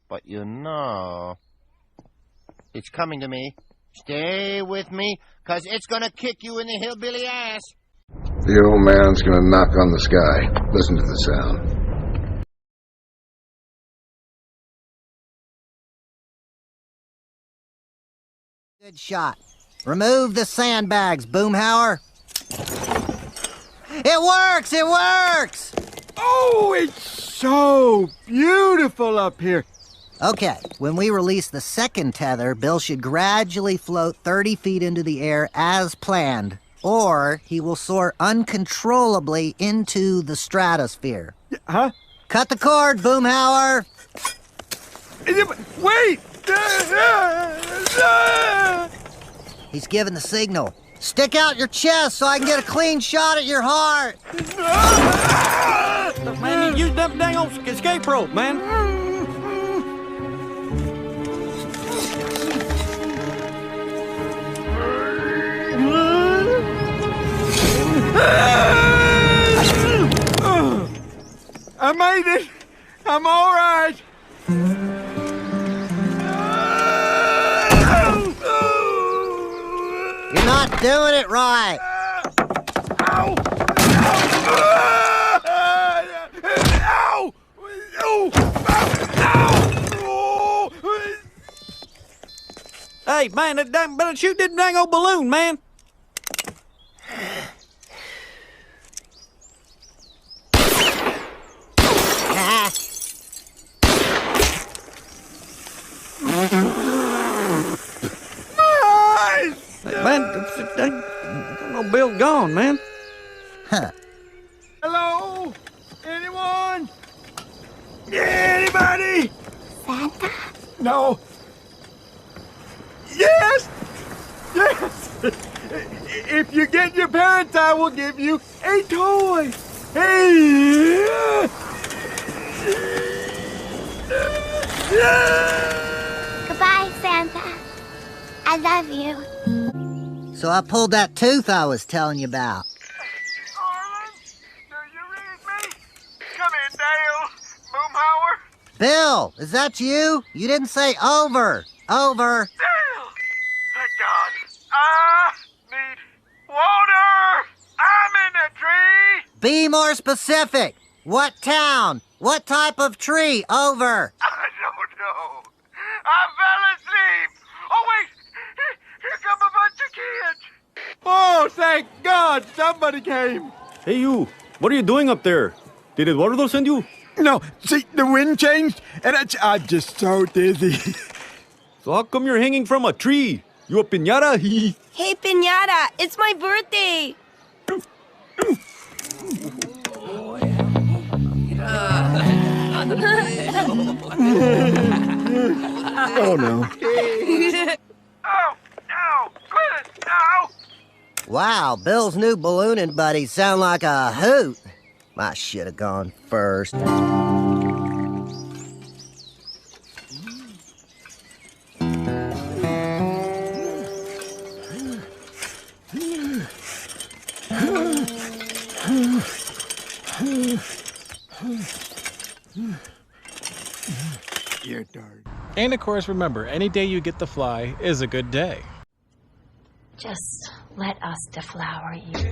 But you know, it's coming to me. Stay with me, 'cause it's gonna kick you in the hillbilly ass. The old man's gonna knock on the sky. Listen to the sound. Good shot. Remove the sandbags, Boomhauer. It works! It works! Oh, it's so beautiful up here. Okay, when we release the second tether, Bill should gradually float 30 feet into the air as planned, or he will soar uncontrollably into the stratosphere. Huh? Cut the cord, Boomhauer! Wait! He's giving the signal. Stick out your chest so I can get a clean shot at your heart. Man, you used that dang old escape rope, man. I made it. I'm all right. You're not doing it right. Ow! Ow! Ow! Ow! Hey, man, better shoot that dang old balloon, man. Man, no Bill gone, man. Huh. Hello? Anyone? Anybody? Santa? No. Yes! Yes! If you get your parents, I will give you a toy. Hey! Goodbye, Santa. I love you. So I pulled that tooth I was telling you about. Arlen, do you read me? Come in, Dale. Boomhauer. Bill, is that you? You didn't say over. Over. Dale! Thank God. I need water. I'm in a tree. Be more specific. What town? What type of tree? Over. I don't know. I fell asleep. Oh, wait. Here come a bunch of kids. Oh, thank God somebody came. Hey, you. What are you doing up there? Did Eduardo send you? No, see, the wind changed, and I'm just so dizzy. So how come you're hanging from a tree? You a piñata? Hey, Piñata, it's my birthday. Oh, no. Oh, no. Quit it. No. Wow, Bill's new ballooning buddies sound like a hoot. I should have gone first. You're darn. And of course, remember, any day you get to fly is a good day. Just let us deflower you.